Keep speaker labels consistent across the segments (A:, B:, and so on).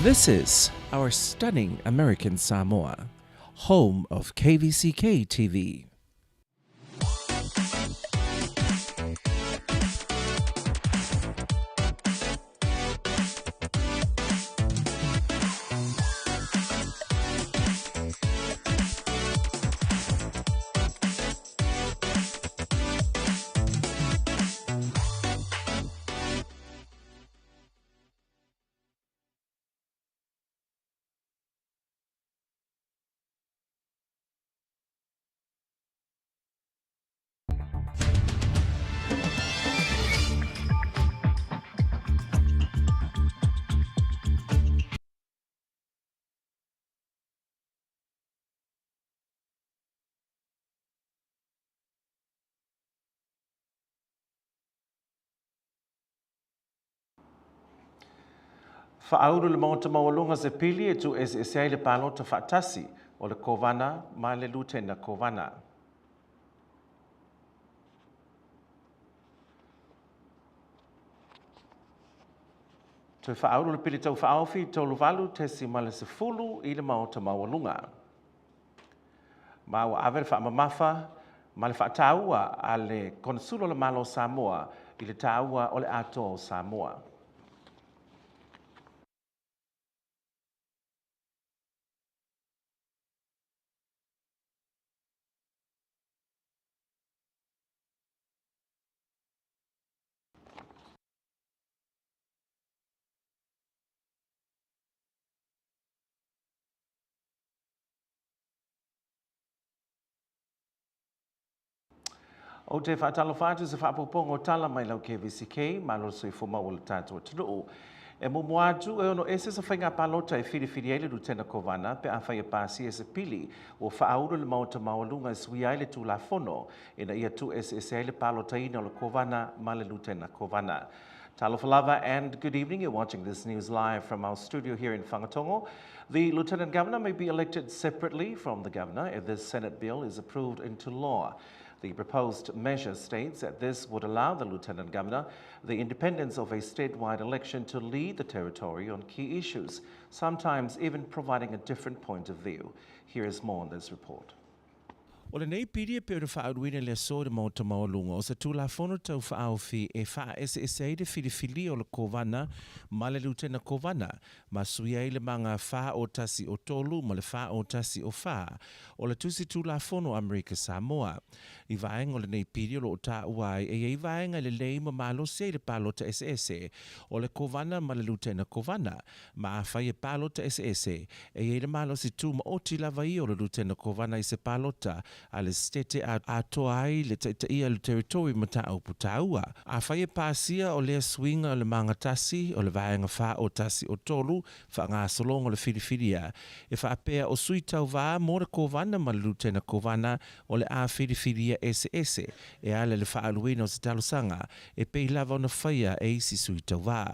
A: This is our stunning American Samoa, home of KVZK TV.
B: Whaauru le maota mawalunga se pili e tu SSA le palota whaatasi o le kovana ma le lutena kovana. Tu whaauru le pili tau whaawhi tau luvalu te si ma le se fulu i le maota mawalunga. Ma wa awer whaamamafa ma le whaataua a le konsulo le malo Samoa i le taua o le ato Samoa. O te whaatalo whaatu se whaapopongo tala mai lau KVZK, malo sui fuma o le tātua tunuu. E mumu atu e ono ese sa whainga palota e whiri ele lutena kovana pe a whai e pāsi e se pili o whaauru le maota mawalunga e sui aile tu la fono e na ia tu ese ele palota ina o le kovana ma le lutena kovana. Talofalava and good evening. You're watching this news live from our studio here in Whangatongo. The Lieutenant Governor may be elected separately from the Governor if this Senate bill is approved into law. The proposed measure states that this would allow the Lieutenant Governor the independence of a statewide election to lead the territory on key issues, sometimes even providing a different point of view. Here is more on this report.
A: O le nei piri e pe o le whaauruina le so de maota mawalunga o se tūla whono tau whaauwhi e wha SSA de whiriwhiri o le kovana ma le lutena kovana ma sui ai le manga wha o tasi o tolu ma le wha o tasi o wha o le tusi tūla whono Amerika Samoa. I vaenga o le nei piri o lo ta uai e vaenga le lei ma malo se le palota SSA o le kovana ma le lutena kovana ma a whai e palota SSA e le malo si tū ma oti lava i o le lutena kovana i se palota a le stete a toa ai le ia le territory mata au putaua. A whai e pāsia o le swinga o le mangatasi o le vaenga wha o tasi o tolu wha ngā solonga o le whiriwhiria. E wha apea o sui tau wā mo le kovana ma le lutena kovana o le a whiriwhiria SS e ale le wha aluina o se talosanga e pei lava o na whaia e isi sui tau wā.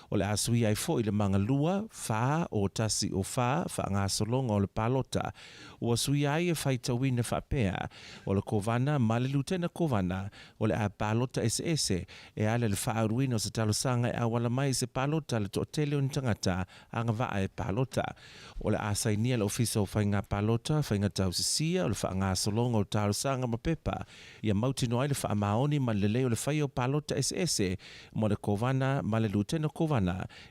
A: O le asui ai fo i le manga lua, wha o tasi o wha ngā solonga o le palota. O asui ai e whai tawina whapea o le kovana ma le lutena kovana o le a palota SS e ale le wha aruina o se talosanga e awala mai se palota le tootele o ni tangata anga waa e palota. O le asainia le ofisa o whainga palota, whainga tausisia o le wha ngā solonga o talosanga ma pepa. Ia mautino ai le wha maoni ma le leo le whai o palota SS mo le kovana ma le lutena kovana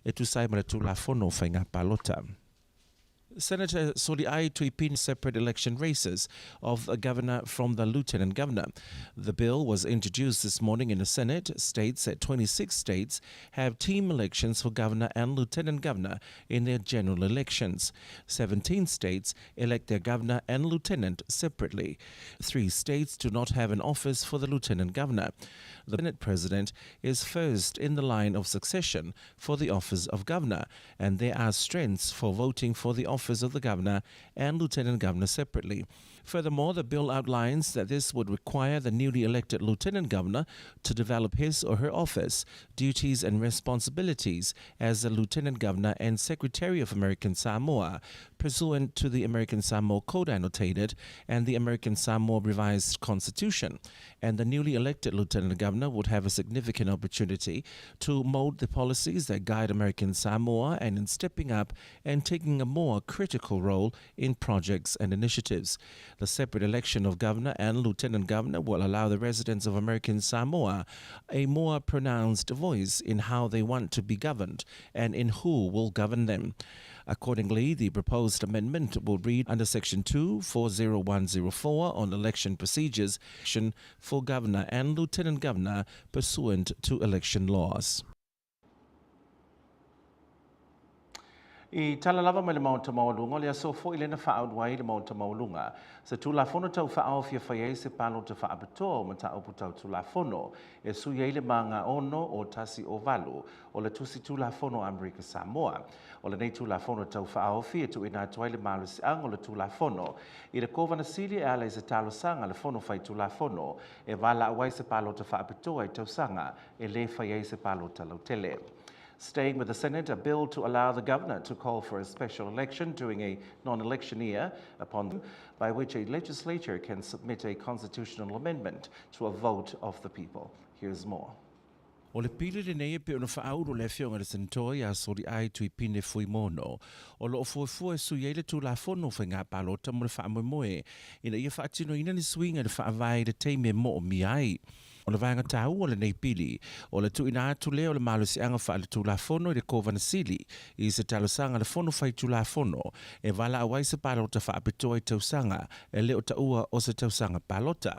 A: e tu sai ma le tu la fono whainga palota. Senator Soliai to pin separate election races of a governor from the lieutenant governor. The bill was introduced this morning in the Senate. States at 26 states have team elections for governor and lieutenant governor in their general elections. 17 states elect their governor and lieutenant separately. 3 states do not have an office for the lieutenant governor. The Senate president is first in the line of succession for the office of governor, and there are strengths for voting for the office of the governor and lieutenant governor separately. Furthermore, the bill outlines that this would require the newly elected lieutenant governor to develop his or her office, duties and responsibilities as the lieutenant governor and secretary of American Samoa, pursuant to the American Samoa Code annotated and the American Samoa revised constitution. And the newly elected lieutenant governor would have a significant opportunity to mold the policies that guide American Samoa and in stepping up and taking a more critical role in projects and initiatives. The separate election of governor and lieutenant governor will allow the residents of American Samoa a more pronounced voice in how they want to be governed and in who will govern them. Accordingly, the proposed amendment will read under Section 2-40104 on election procedures for governor and lieutenant governor pursuant to election laws.
B: I talalava mai le maunta maulunga le asofo i lena whaaudwai le maunta maulunga. Sa tulafono tau whaawhia whaiei se palo te whaapato ma ta upu tau tulafono e sui le manga ono o tasi o valu o le tusi tulafono Amerika Samoa. O le nei tulafono tau whaawhia e tu ina tuai le malu si ang o le tulafono. I le kovana sili e ala i se talo sanga le fono whai tulafono e vala awai se palo te whaapato ai tau sanga e le whaiei se palo talau tele. Staying with the Senate, a bill to allow the governor to call for a special election during a non-election year by which a legislature can submit a constitutional amendment to a vote of the people. Here's more.
A: O le pili le nei pe ona whaauru le whionga le sentoi a sori ai tui pine fui mono. O lo fuafua su yeile tu la fono whai ngā palota mo le whaamoemoe. Ina ia whaatino ina ni swinga le whaavai le teime mo o mi ai. O le vanga tau o le nei pili, o le tu ina atu leo le malu si anga wha le tu la fono i le kovana sili, i se talo sanga le fono whai tu la fono, e wala awai se palota wha apetoa i tau sanga, e leo ta ua o se tau sanga palota.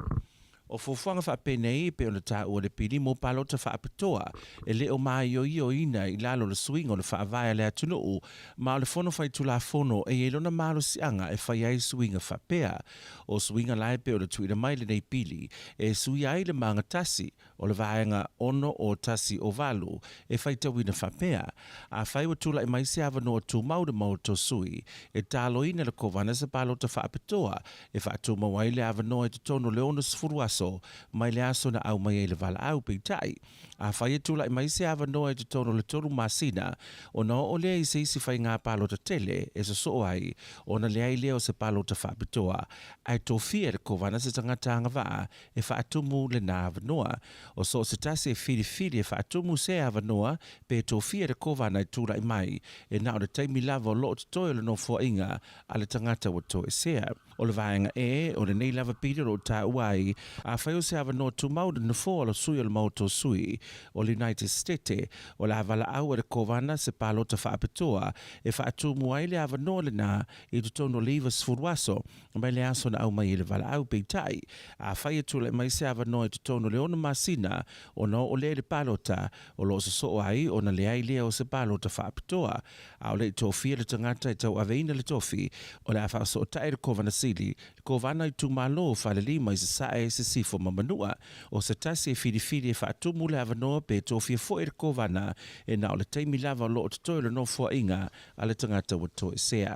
A: O fufuanga wha penei pe ona tā ua le pili mo palota wha apetoa, e leo mai o ina i lalo le swing o le wha avaya le atunuu, ma o le fono whai tu la fono e elona malo si anga e whai ai swinga wha pea. O swinga lai pe o le tuina mai le nei pili, e sui ai le manga tasi, o le vaenga ono o tasi o valu, e whai tawina wha pea. A whai wa tula i mai se ava noa tu mauda mau to sui, e talo ina le kovana se palota wha apetoa, e wha atu mawai le ava noa e te tono le ono sfuruaso, mai le aso na au mai e le vala au peitai. A whai e tula i mai se ava noa e te tono le toru masina, o na o lea i se isi whai ngā palota tele, e so ai, o na lea i leo se palota wha apetoa, ai tō fia le kovana se tangatanga waa, e wha atumu le nā ava noa, o so se tasi e whiri e wha atumu se ava noa, pe tō fia le kovana i tula i mai, e nao le taimi lava o loo te toi le no fua inga, a le tangata wa tō e sea. O le vaenga o le nei lava piri ro tā uai, a whai o se ava noa tu mauda na fua o le sui o le mau tō sui, o le United States, o le avala au le kovana se palota wha apetoa, e wha atumu ai le ava noa le nā, i tu tono liva sfuruaso, mai le aso na au mai le vala au peitai, a whai e tula mai se ava noa i tu tono le ona masina, o no o le palota, o lo so ai, o na le ai lea o se palota wha apetoa, a o le tōwhia le tangata i tau aveina le tofi, o le awha so tae le kovana sili, le kovana i tu malo wha le lima i se sae se sifo mamanua, o se tasi e whiri e wha atumu le ava noa pe tōwhia fo e le kovana, e na o le teimi lava o lo o te toile no fua inga, a le tangata wa to e sea.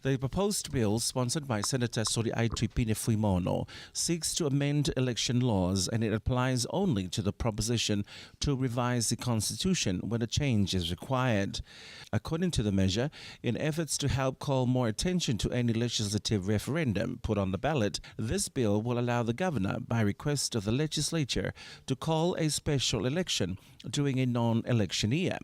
A: The proposed bill, sponsored by Senator Sori Aitipine Fuimono, seeks to amend election laws, and it applies only to the proposition to revise the Constitution when a change is required. According to the measure, in efforts to help call more attention to any legislative referendum put on the ballot, this bill will allow the governor, by request of the legislature, to call a special election during a non-election year,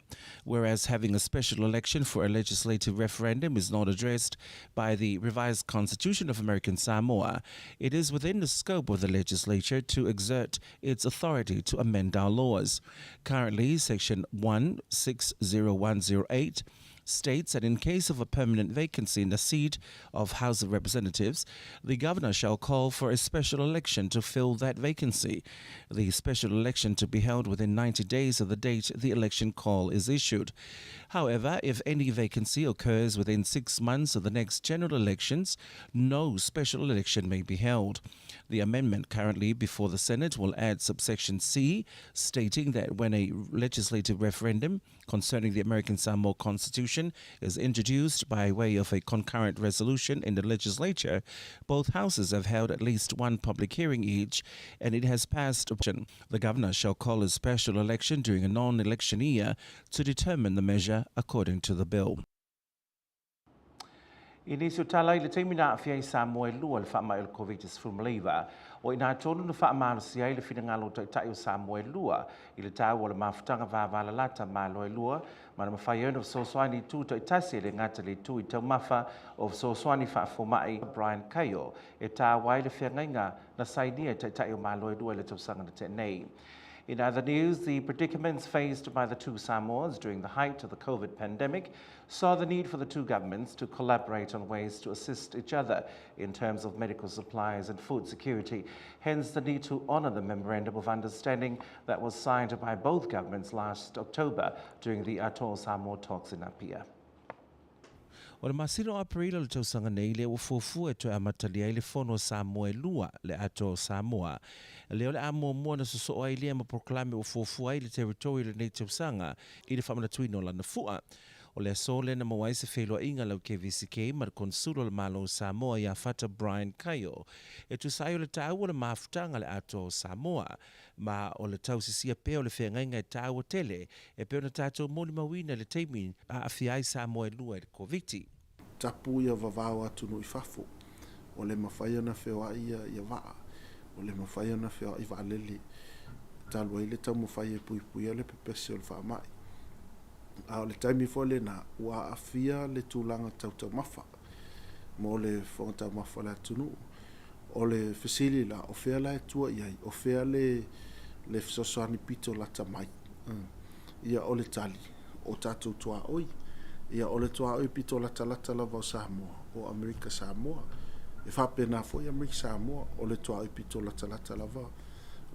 A: whereas having a special election for a legislative referendum is not addressed by the revised Constitution of American Samoa. It is within the scope of the legislature to exert its authority to amend our laws. Currently, Section 160108 states that in case of a permanent vacancy in the seat of House of Representatives, the governor shall call for a special election to fill that vacancy. The special election to be held within 90 days of the date the election call is issued. However, if any vacancy occurs within 6 months of the next general elections, no special election may be held. The amendment currently before the Senate will add subsection C, stating that when a legislative referendum concerning the American Samoa Constitution resolution is introduced by way of a concurrent resolution in the legislature, both houses have held at least one public hearing each, and it has passed. The governor shall call a special election during a non-election year to determine the measure according to the bill.
B: Inisio tala ile teimina afia i Samoa lua le whaama il COVID-19 malaiva. O ina tonu na whaama sia ile whina ngalo tai o Samoa lua. Ile tau o le mafutanga vāvala lata malo lua. Mana mawhai of Soswani tu to itasi le ngata le tu i tau mafa of Soswani whaafomai Brian Kayo. E tā wai le whiangainga na sainia tai o malo lua le tausanga na te nei. In other news, the predicaments faced by the two Samoas during the height of the COVID pandemic saw the need for the two governments to collaborate on ways to assist each other in terms of medical supplies and food security, hence the need to honour the Memorandum of Understanding that was signed by both governments last October during the Atoll Samoa talks in Apia.
A: O le masino Aprila le tausanga nei le ufufu e toi amatalia i le fono Samoa lua le ato Samoa. Leo le amo mua na soso ai lea ma proklame ufufu ai le territory le nei tausanga i le whamana tuino la na fua. O le aso le na mawai se whelua inga lau KVZK ma le konsulo le malo Samoa ia fata Brian Kayo. E tu sai o le tau o le mafutanga le ato Samoa. Ma o le tau sisia peo le whengainga e tau o tele e peo na tātou moni mawina le teimi a awhiai Samoa lua le COVID-19.
C: Tapu ia vavau atu no i fafo. O le mawhai ana whea ia waa. O le mawhai ana whea i waalele. Talu ai le tau mawhai e pui pui le pepesi o le whaamai. O le taimi fole na ua awhia le tūlanga tau mafa. Mo le whangata mafa le atunu. O le whesili la o whea la e tua iai. O whea le whesoswani pito la tamai. Ia o le tali. O tātou tua oi. Ia o le toa oi pito la talata la vau Samoa, o Amerika Samoa. E whapena foi Amerika Samoa, o le toa oi pito la talata la vau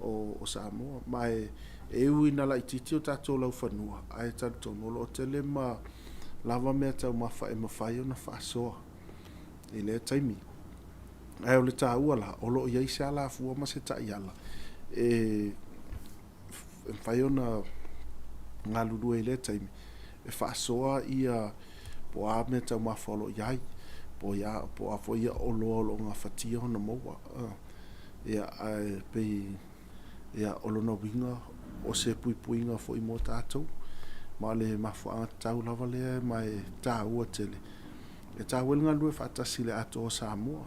C: o Samoa. Ma e uina la ititi o tātou lau whanua. Ai tātou nolo o tele ma lava mea tau mawha e mawhai o na whaasoa. I lea taimi. Ai o le tā uala, o lo iai se ala fua ma se tai ala. E whai o na ngā lulu e lea taimi. E whaasoa ia po a me tau mawhalo iai, po a fo ia o lo ngā whatia hona maua. Ia pei ia o lo na winga o se pui puinga fo i mō tātou. Ma le mawha tau lava lea mai tā ua tele. E tā welnga lue whatasi le ato o Samoa.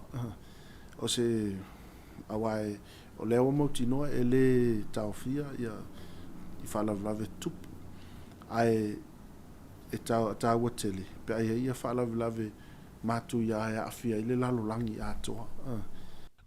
C: O se awai o leo mauti noa e le tauwhia ia i whalavlave tupu. Ai e tā ua tele. Pe ai ia whalavlave matu ia e awhia i le lalolangi atoa.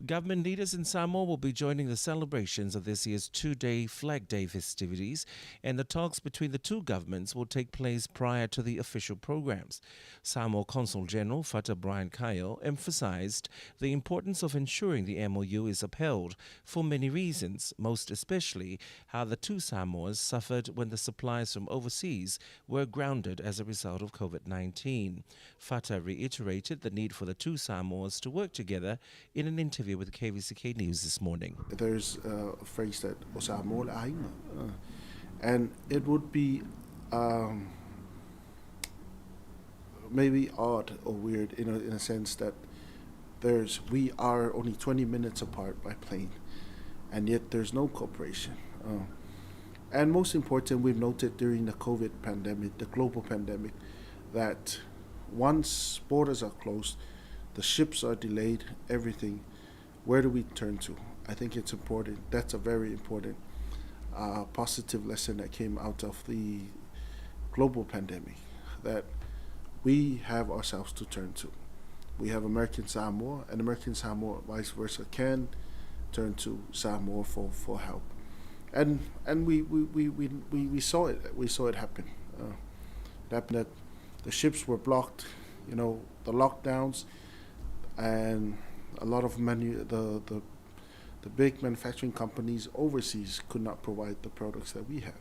A: Government leaders in Samoa will be joining the celebrations of this year's two-day Flag Day festivities, and the talks between the two governments will take place prior to the official programs. Samoa Consul General Fata Brian Kayo emphasized the importance of ensuring the MOU is upheld for many reasons, most especially how the two Samoas suffered when the supplies from overseas were grounded as a result of COVID-19. Fata reiterated the need for the two Samoas to work together in an interview with KVZK News this morning.
C: There's a phrase that o Samoa ainga, and it would be maybe odd or weird in a sense that we are only 20 minutes apart by plane, and yet there's no cooperation. And most important, we've noted during the COVID pandemic, the global pandemic, that once borders are closed, the ships are delayed, everything. Where do we turn to? I think it's important. That's a very important positive lesson that came out of the global pandemic, that we have ourselves to turn to. We have American Samoa, and American Samoa, vice versa, can turn to Samoa for help. And we saw it. We saw it happen. It happened that the ships were blocked, the lockdowns, and a lot of the big manufacturing companies overseas could not provide the products that we have.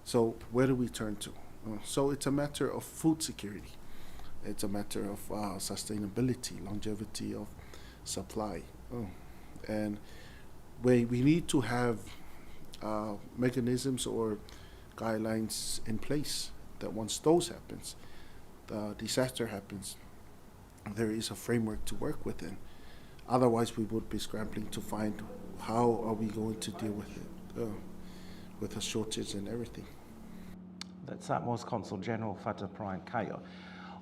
C: So where do we turn to? So it's a matter of food security. It's a matter of sustainability, longevity of supply. And we need to have mechanisms or guidelines in place that once those happens, the disaster happens, there is a framework to work within. Otherwise, we would be scrambling to find how are we going to deal with it, with a shortage and everything.
B: That's Samoa's Consul General Fata Brian Kayo.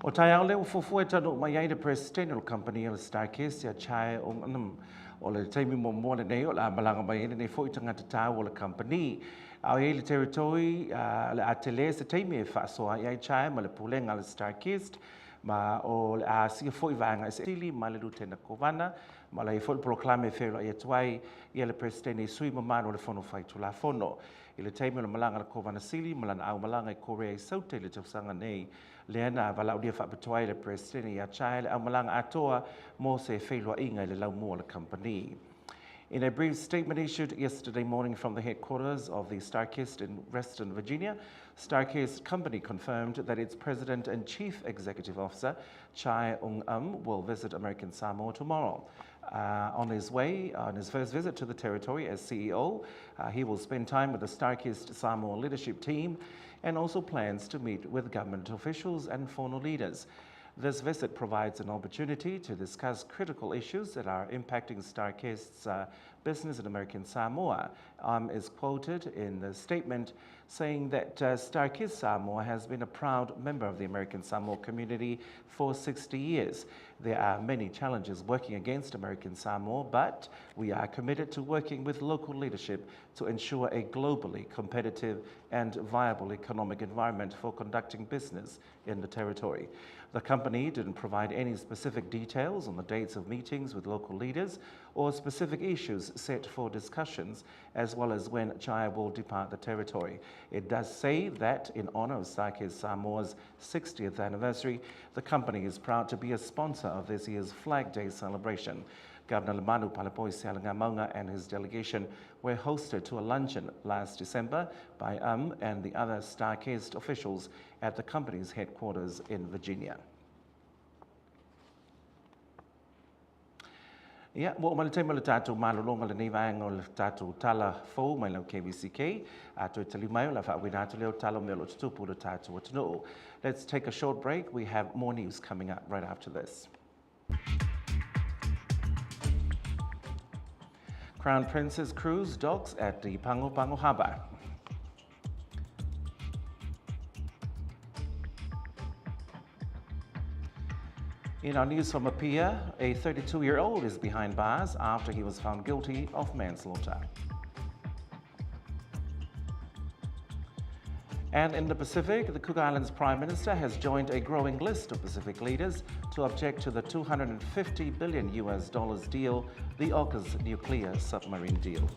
B: O tai au leo fufu e tanu mai ai de presidential company el Starkist ya chai o le taimi mo mo le nei o la malanga mai nei fo i tanga ta o le company au e le territory le atelier se taimi e fa so ai chai ma le pulenga le Starkist ma o a si fo i vanga se tili ma le lutena kovana ma le fo proclame fe lo ia tuai ia le presidente sui ma no le fono fai tu la fono i le taimi o le malanga le kovana sili ma le au malanga i Korea saute le tausanga nei Leana valau dia whapatoai le presidente ia chai le au malanga atoa mo se whailua inga le lau mua le company. In a brief statement issued yesterday morning from the headquarters of the Starkist in Reston, Virginia, Starkist Company confirmed that its President and Chief Executive Officer, Chai will visit American Samoa tomorrow. On his first visit to the territory as CEO, he will spend time with the Starkist Samoa leadership team and also plans to meet with government officials and fono leaders. This visit provides an opportunity to discuss critical issues that are impacting Starkist's business in American Samoa. Is quoted in the statement saying that Starkist Samoa has been a proud member of the American Samoa community for 60 years. There are many challenges working against American Samoa, but we are committed to working with local leadership to ensure a globally competitive and viable economic environment for conducting business in the territory. The company didn't provide any specific details on the dates of meetings with local leaders or specific issues set for discussions, as well as when Chai will depart the territory. It does say that in honor of Starkist Samoa's 60th anniversary, the company is proud to be a sponsor of this year's Flag Day celebration. Governor Lemanu Palapoi Sialanga and his delegation were hosted to a luncheon last December by and the other Starkist officials at the company's headquarters in Virginia. Ia, mo ma le taima le tātou malolonga le nei vaenga o le tātou tala fou mai lau KVZK, ato tali mai o la whaawina atu leo talo me lo tutupu le tātou atunuu. Let's take a short break. We have more news coming up right after this. Crown Princess cruise docks at the Pango Pango Harbour. In our news from Apia, a 32-year-old is behind bars after he was found guilty of manslaughter. And in the Pacific, the Cook Islands Prime Minister has joined a growing list of Pacific leaders to object to the $250 billion deal, the AUKUS nuclear submarine deal.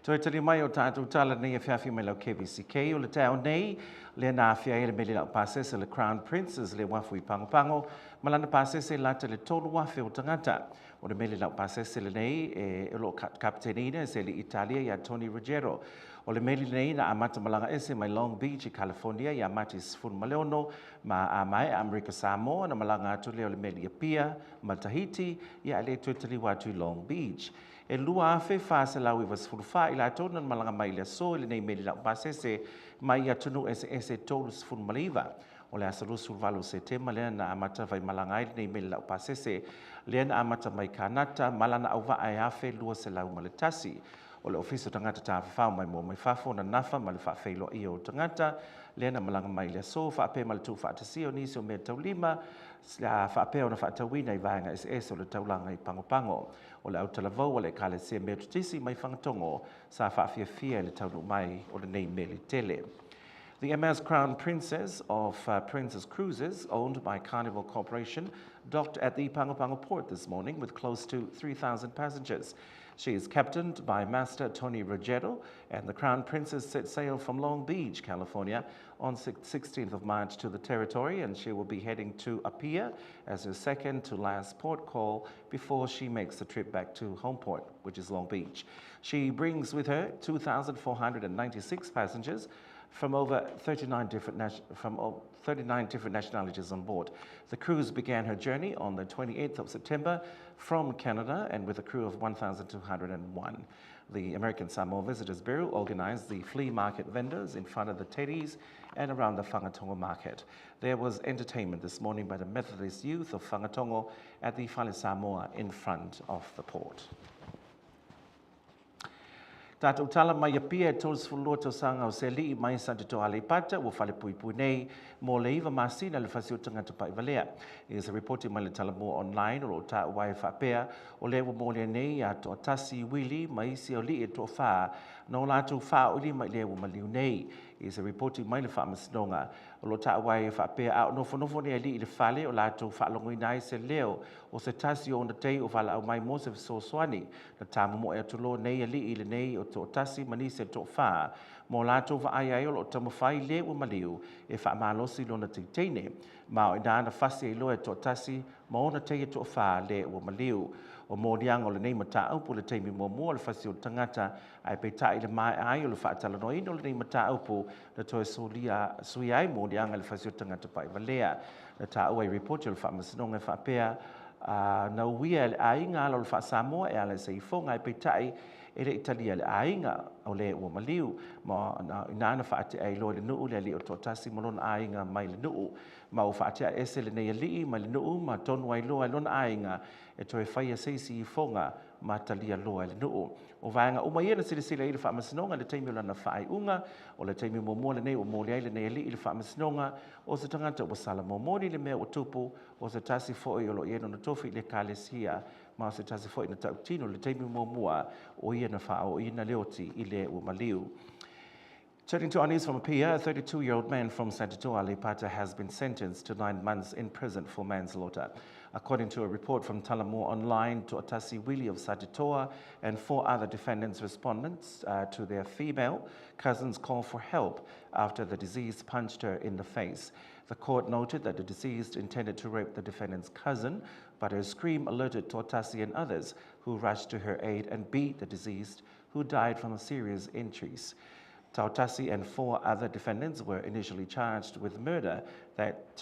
B: Toi tali mai o tātou tala nei e whiawhi mai lau KVZK o le tau nei, le nā whia ele mele lau pasese le Crown Princes le wafu I pango, malana pasese lata le tolu wafi o tangata. O le mele lau pasese le nei e lo kaptenina se le Italia ia Tony Ruggiero. O le mele nei na amata malanga ese mai Long Beach I California ia mati sifun maleono ma a mai Amerika Samoa na malanga atu leo le mele ia pia ma Tahiti ia le tuetali watu Long Beach. E lua afe whaase lau I wasfulwha I la tōna malanga mai le so I le nei mele lau pasese mai atunu ese tolu sifun maliva. O le asalu sulvalo se tema lea na amata vai malanga I le nei mele lau pasese lea na amata mai kanata malana au wa ai afe lua se lau maletasi. O le ofiso tangata ta whawhau mai mo mai whafo na nafa ma le whawhailo I o tangata lea na malanga mai le so whaape ma le tu whaatasi o nisi o mea tau lima whaape o na whaatawina I vaenga SS o le taulanga I pango. O le au talavau o le kale se mea tutisi mai whangatongo sa whaafia le taunu mai o le nei mele tele. The MS Crown Princess of Princess Cruises, owned by Carnival Corporation, docked at the Pango port this morning with close to 3,000 passengers. She is captained by Master Tony Ruggiero, and the Crown Princess set sail from Long Beach, California, on 16th of March to the territory, and she will be heading to Apia as her second to last port call before she makes the trip back to home port, which is Long Beach. She brings with her 2,496 passengers from over 39 different nationalities on board. The cruise began her journey on the 28th of September from Canada and with a crew of 1,201. The American Samoa Visitors Bureau organized the flea market vendors in front of the teddies and around the Whangatongo market. There was entertainment this morning by the Methodist youth of Whangatongo at the Whale Samoa in front of the port. Tātou tala mai a pia e tōs fulua tō sanga o se li I mai sa te tō ale pata o whale pui pui nei mō le iwa masina le whasio tangata pa I walea. Is a reporting mai le tala mō online o tā wai whapea o lewa mō le nei a tō tasi wili mai si o li e tō wha no lātou wha o li mai lewa maliu nei. Is a reporting mai le wha masinonga o lo tā wai whapea a nofo nei li I le whale o lātou wha longoi nai se leo o se tasi o na tei o whala au mai mō se so swani na tā mo e atulo nei a li I le nei o tō tasi mani se tō wha mō lātou wa ai o lo tamu whai le o maliu e wha malosi lo na teiteine ma o inana whasi e loe tō tasi ma o na tei e tō wha le o maliu o mō rianga o le nei mata aupu le teimi mō le whasi o tangata ai pe tai le mai ai o le wha talano ino le nei mata aupu na toe sui ai mō rianga le whasi o tangata pai walea na tā ua I report o le wha masinonga wha pea na uia le ainga lo le wha Samoa e ale se I fonga ai pe tai e le Italia le ainga o le ua maliu ma inana whaate ai loa le nuu le li o tōtasi ma lona ainga mai le nuu ma o whaate a ese le nei li mai le nuu ma tonu ai loa lona ainga e toi whaia seisi I fonga ma talia loa le nuu. O vaenga uma ia na sila I le whaamasinonga le teimi o lana whaai unga o le teimi mō le nei o mō le nei li I le whaamasinonga o se tangata o sala mōmoni le mea o tupu o se tasi fo'i o lo ieno na tofi le kālesia ma o se tasi fo'i na tautino le teimi mō o ia na wha o ina leoti I le o maliu. Turning to our news from Apia, a 32-year-old man from Santitoa Lepata has been sentenced to 9 months in prison for manslaughter. According to a report from Talamore Online, Tuatasi Wili of Santitoa and 4 other defendants respondents to their female cousins call for help after the deceased punched her in the face. The court noted that the deceased intended to rape the defendant's cousin, but her scream alerted Tuatasi and others who rushed to her aid and beat the deceased, who died from a serious injuries. Tautasi and 4 other defendants were initially charged with murder, but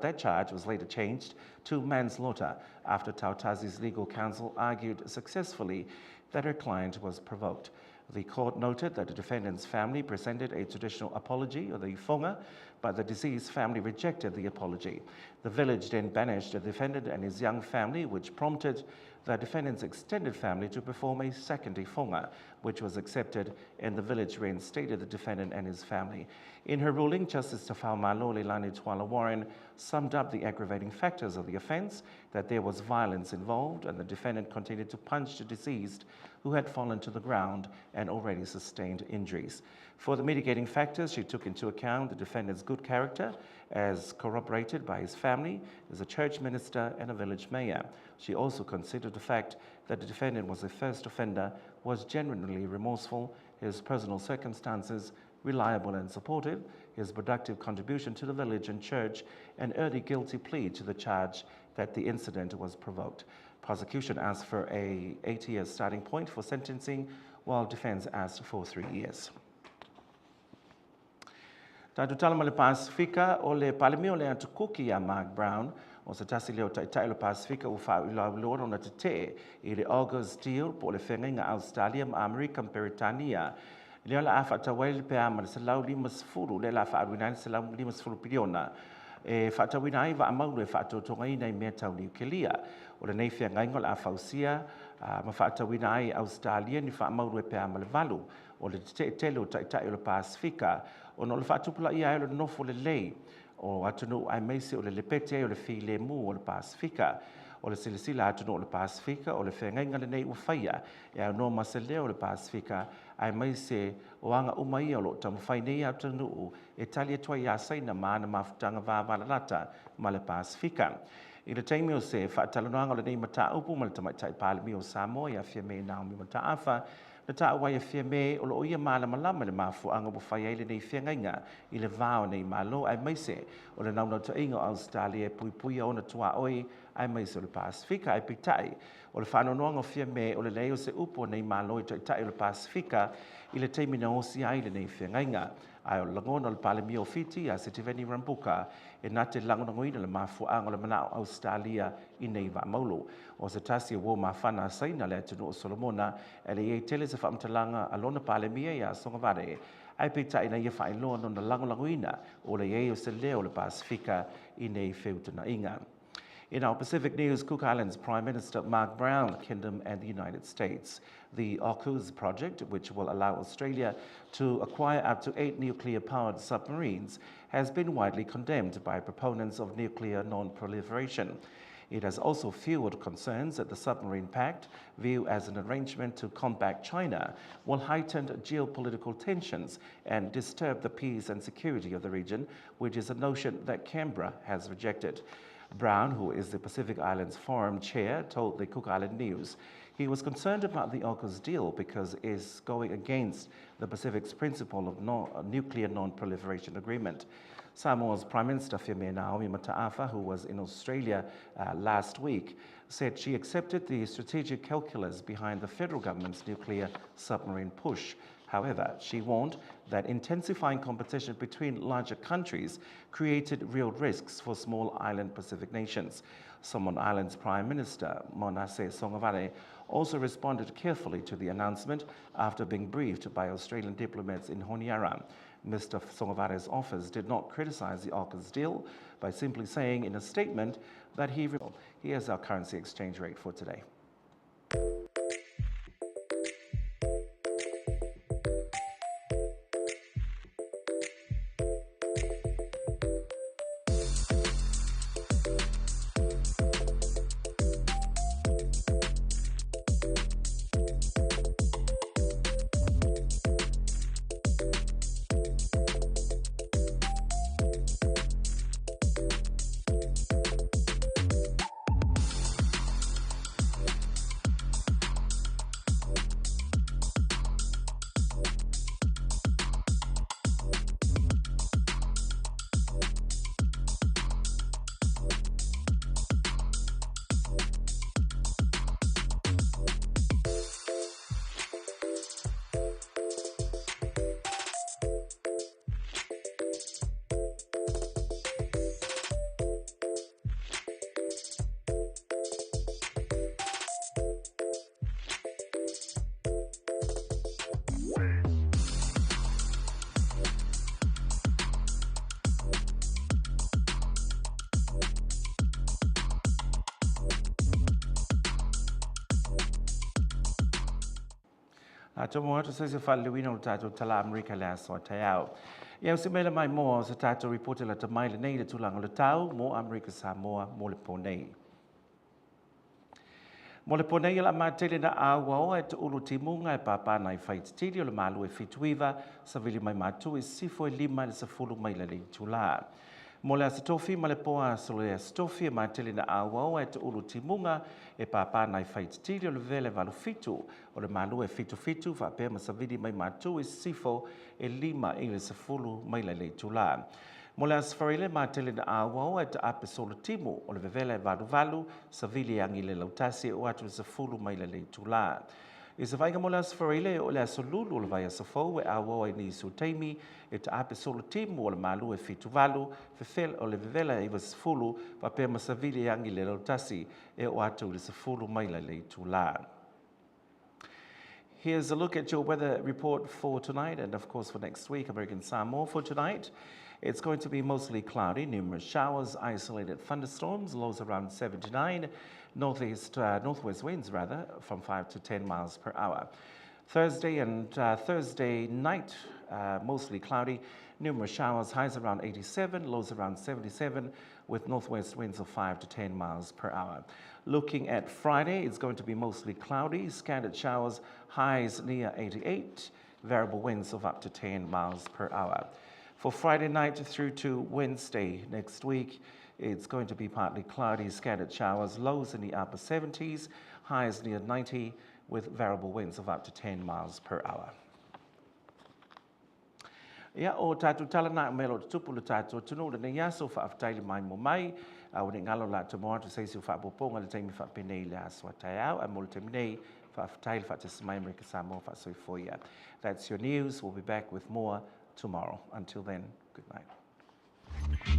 B: that charge was later changed to manslaughter after Tautasi's legal counsel argued successfully that her client was provoked. The court noted that the defendant's family presented a traditional apology, or the fonga, but the deceased family rejected the apology. The village then banished the defendant and his young family, which prompted the defendant's extended family to perform a second ifonga, which was accepted, and the village reinstated the defendant and his family. In her ruling, Justice Tafau Malo Leilani Tuala Warren summed up the aggravating factors of the offence, that there was violence involved, and the defendant continued to punch the deceased, who had fallen to the ground and already sustained injuries. For the mitigating factors, she took into account the defendant's good character, as corroborated by his family, as a church minister and a village mayor. She also considered the fact that the defendant was a first offender, was genuinely remorseful, his personal circumstances reliable and supportive, his productive contribution to the village and church, and early guilty plea to the charge that the incident was provoked. Prosecution asked for a 8-year starting point for sentencing, while defense asked for 3 years. Tātou talama le Pasifika o le palemio le atukuki a Mark Brown, o se tasi leo taitai le Pasifika u whauilaulora na te te i le AUKUS deal po le whenga Australia ma Amerika Peritania. Leo la afa tawai le pea ma le salau 5 le la whaaruina le salau 5 piliona. E whaatawina ai wa amau le whaatotonga i nei mea tau niukelia. O le nei whia ngaingo la awhausia, ma whaatawina ai Australia ni whaamau le pea ma le valu. O le te telo taitai o le Pasifika, o no le whaatupula ia e le nofo le lei. O atunu ai meise o le lepete o le fi le mu o le Pasifika. O le silisila atunu o le Pasifika, o le whengainga le nei uwhaia, e au no maselea o le Pasifika, ai meise o anga umai o lo tamawhai nei atunu e tali atua ia saina maana mafutanga vāwalalata ma le Pasifika. I le taimi o se whaatalanoanga o le nei mata upu ma le tamaitai pālemi o Samoa ia fia me Naomi Mataafa, na tā wai a fia me o lo ia malama le mafu anga bu whai eile nei whiangainga i le vāo nei malo ai meise o le naunau ta ingo Australia pui o na tua oi ai meise o le Pasifika ai pitai o le whanonoanga o fia me o le leo se upo nei malo i tai o le Pasifika i le teimi na osi ai le nei whiangainga ai o langona o le palemi o fiti a se tiveni rambuka e nate langonangoina le mafu anga o le manao Australia i nei va maulu o se tasi o ma whana saina le atunu o Solomona e le e tele se whaamtalanga alona palemia i a songavare ai pita ina ia whailoa no na langolangoina o le e o se leo le Pasifika i nei whiutuna inga. In our Pacific News, Cook Islands Prime Minister Mark Brown, Kingdom and the United States. The AUKUS project, which will allow Australia to acquire up to 8 nuclear-powered submarines, has been widely condemned by proponents of nuclear non-proliferation. It has also fueled concerns that the submarine pact, viewed as an arrangement to combat China, will heighten geopolitical tensions and disturb the peace and security of the region, which is a notion that Canberra has rejected. Brown, who is the Pacific Islands Forum chair, told the Cook Island News he was concerned about the AUKUS deal because it is going against the Pacific's principle of nuclear non-proliferation agreement. Samoa's Prime Minister Naomi Mataafa, who was in Australia last week, said she accepted the strategic calculus behind the federal government's nuclear submarine push. However, she warned that intensifying competition between larger countries created real risks for small island Pacific nations. Samoan Island's Prime Minister, Manasseh Songavare, also responded carefully to the announcement after being briefed by Australian diplomats in Honiara. Mr. Songavare's office did not criticize the AUKUS deal by simply saying in a statement that here's our currency exchange rate for today. Tomo atu se whaluina o tātou tala Amerika lea soa tai au. Ia se mele mai moa o se tātou reporte la tamai le nei le tūlanga le tau mo Amerika Samoa mo le ponei. Mo le ponei la mātele na awa e te ulu timunga e pāpana i whaititiri o le malu e fituiva sa vili mai mātu e sifo e lima le sa fulu mai le le tūlā. Mo le asitofi ma le poa solo e asitofi e mātele na awa e te ulu timunga e pāpana i whaititiri o le vele valu fitu o le malu e fitu whapea ma sa vili mai mātu e sifo e lima i le sa fulu mai le tūlā. Mo le asfarile mātele na awa e te ape solo timu o le vevele valu sa vili angi le lautasi o atu sa fulu mai le tūlā. I sa vaiga mo le asfarile o le asolulu o le vai asafou e awa e ni su teimi e te ape solo timu o le malu e fitu valu fefele o le vevele i was fulu pa pe ma sa vili angi le lautasi e o atu le sa fulu mai le tūlā. Here's a look at your weather report for tonight and of course for next week, American Samoa. For tonight, it's going to be mostly cloudy, numerous showers, isolated thunderstorms, lows around 79, northwest winds rather, from 5 to 10 miles per hour. Thursday and Thursday night, mostly cloudy, numerous showers, highs around 87, lows around 77, with northwest winds of 5 to 10 miles per hour. Looking at Friday, it's going to be mostly cloudy, scattered showers, highs near 88, variable winds of up to 10 miles per hour. For Friday night through to Wednesday next week, it's going to be partly cloudy, scattered showers, lows in the upper 70s, highs near 90, with variable winds of up to 10 miles per hour. Ia o tātou tala nā melo te tupu le tātou tunu le nei aso whaaftaili mai mo mai, o ne ngalo la te moa tu seisi o whaapoponga le teimi whaapenei le aswa tai au, a mo le teimi nei whaaftaili whaatesamai Amerika Samoa whaasoifoia. That's your news. We'll be back with more tomorrow. Until then, good night.